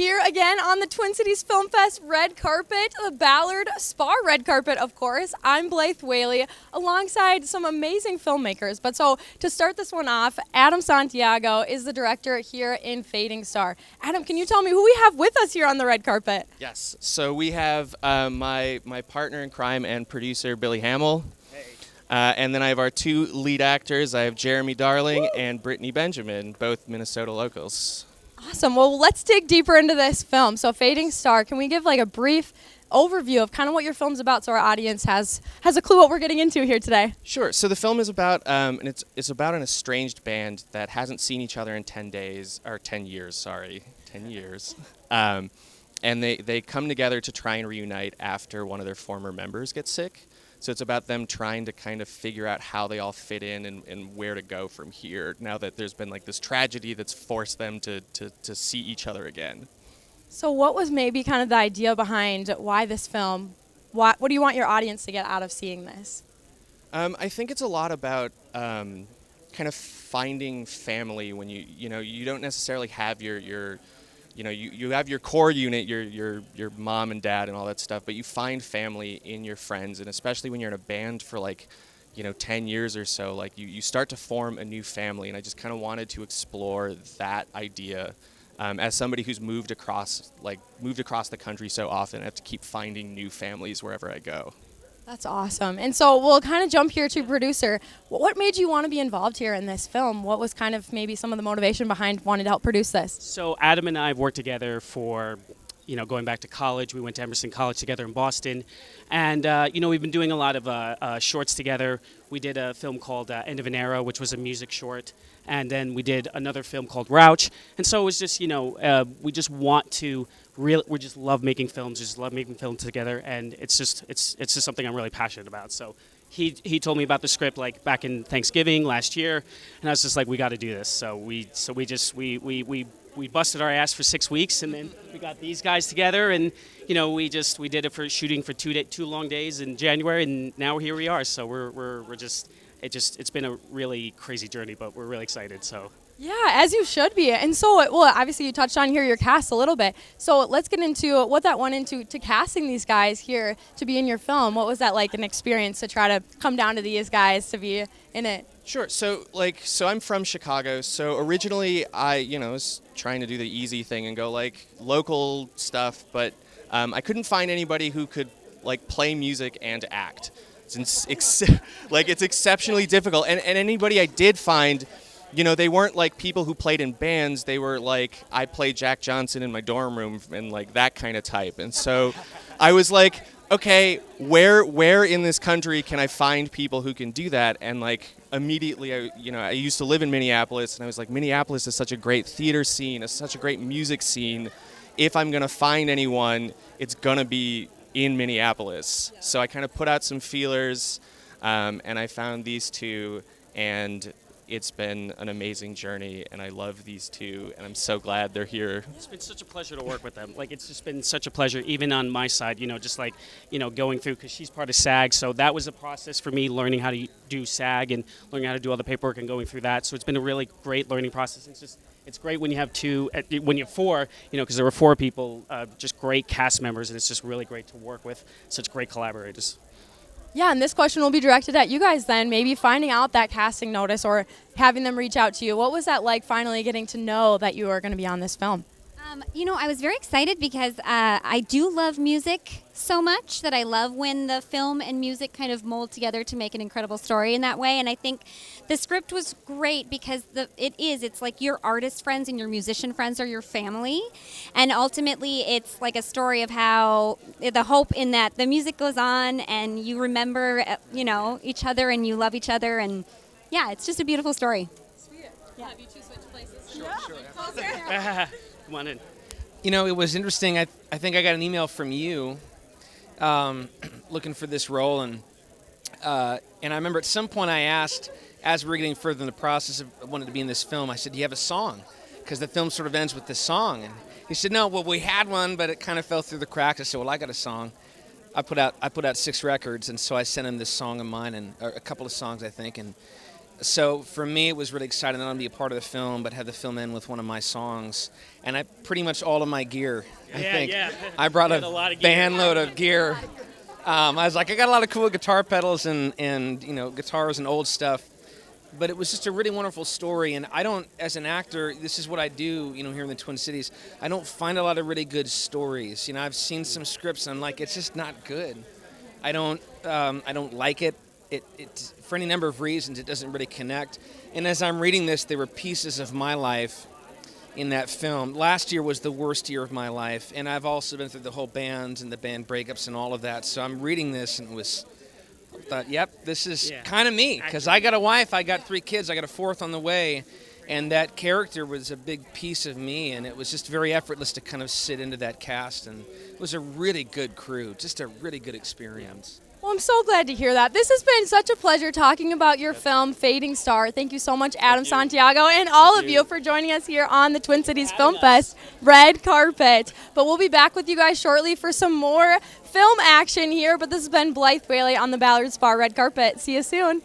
Here again on the Twin Cities Film Fest red carpet, the Ballard Spahr red carpet, of course. I'm Blythe Whealy, alongside some amazing filmmakers. But so to start this one off, Adam Santiago is the director here in Fading Star. Adam, can you tell me who we have with us here on the red carpet? Yes, so we have my partner in crime and producer, Billy Hamill. Hey. And then I have our two lead actors. I have Jeremy Darling and Brittany Benjamin, both Minnesota locals. Awesome. Well, let's dig deeper into this film. So Fading Star, can we give like a brief overview of kind of what your film's about so our audience has a clue what we're getting into here today? Sure. So the film is about, and it's about an estranged band that hasn't seen each other in 10 years. And they come together to try and reunite after one of their former members gets sick. So it's about them trying to kind of figure out how they all fit in and where to go from here now that there's been like this tragedy that's forced them to see each other again. So what was maybe kind of the idea behind why this film? What do you want your audience to get out of seeing this? I think it's a lot about kind of finding family when you don't necessarily have your you have your core unit, your mom and dad and all that stuff, but you find family in your friends, and especially when you're in a band for 10 years or so, like you start to form a new family, and I just kind of wanted to explore that idea. As somebody who's moved across the country so often, I have to keep finding new families wherever I go. That's awesome. And so we'll kind of jump here to producer. What made you want to be involved here in this film? What was kind of maybe some of the motivation behind wanting to help produce this? So Adam and I have worked together for, going back to college. We went to Emerson College together in Boston. And, we've been doing a lot of shorts together. We did a film called End of an Era, which was a music short. And then we did another film called Rouch. And so it was just, we just want to we just love making films, just love making films together. And it's just something I'm really passionate about. So he told me about the script like back in Thanksgiving last year. And I was just like, we got to do this. So we busted our ass for 6 weeks, and then we got these guys together, and we did it for shooting for 2 long days in January, and now here we are. So it's been a really crazy journey, but we're really excited. So yeah, as you should be. And so, well, obviously you touched on here your cast a little bit. So let's get into what that went into to casting these guys here to be in your film. What was that like an experience to try to come down to these guys to be in it? Sure. So I'm from Chicago. So originally I, was trying to do the easy thing and go local stuff, but I couldn't find anybody who could play music and act. It's exceptionally difficult. And anybody I did find, they weren't people who played in bands. They were I played Jack Johnson in my dorm room and that kind of type. And so I was like, okay, where in this country can I find people who can do that? And immediately, I used to live in Minneapolis, and I was like, Minneapolis is such a great theater scene, it's such a great music scene. If I'm gonna find anyone, it's gonna be in Minneapolis. So I kind of put out some feelers, and I found these two, and it's been an amazing journey, and I love these two, and I'm so glad they're here. It's been such a pleasure to work with them. It's just been such a pleasure, even on my side, going through, because she's part of SAG, so that was a process for me, learning how to do SAG and learning how to do all the paperwork and going through that. So it's been a really great learning process. It's great when you have when you have four, because there were 4 people, just great cast members, and it's just really great to work with such great collaborators. Yeah, and this question will be directed at you guys then, maybe finding out that casting notice or having them reach out to you. What was that like finally getting to know that you were going to be on this film? I was very excited because I do love music so much that I love when the film and music kind of mold together to make an incredible story in that way. And I think the script was great because it's like your artist friends and your musician friends are your family. And ultimately, it's like a story of how the hope in that the music goes on and you remember, each other and you love each other. And yeah, it's just a beautiful story. Sweet. Yeah. Have you two switch places? Sure. Come on in. It was interesting. I think I got an email from you looking for this role, and I remember at some point I asked, as we were getting further in the process of wanting to be in this film, I said, do you have a song? Because the film sort of ends with this song. And he said, no, well, we had one, but it kind of fell through the cracks. I said, well, I got a song. I put out 6 records, and so I sent him this song of mine, and or a couple of songs, I think, and So for me, it was really exciting not only to be a part of the film, but have the film end with one of my songs. And I pretty much all of my gear, I think. Yeah. I brought You had a a lot of gear. band load of gear. I was like, I got a lot of cool guitar pedals and guitars and old stuff. But it was just a really wonderful story. And I don't, as an actor, this is what I do, here in the Twin Cities. I don't find a lot of really good stories. I've seen some scripts and I'm like, it's just not good. I don't like it. It for any number of reasons, it doesn't really connect. And as I'm reading this, there were pieces of my life in that film. Last year was the worst year of my life, and I've also been through the whole bands and the band breakups and all of that. So I'm reading this and I thought, yep, this is kind of me, because I got a wife, I got 3 kids, I got a 4th on the way, and that character was a big piece of me, and it was just very effortless to kind of sit into that cast, and it was a really good crew, just a really good experience. Well, I'm so glad to hear that. This has been such a pleasure talking about your film, Fading Star. Thank you so much, Adam Santiago, and all of you for joining us here on the Twin Cities Film Fest Red Carpet. But we'll be back with you guys shortly for some more film action here. But this has been Blythe Whealy on the Ballard Spahr Red Carpet. See you soon.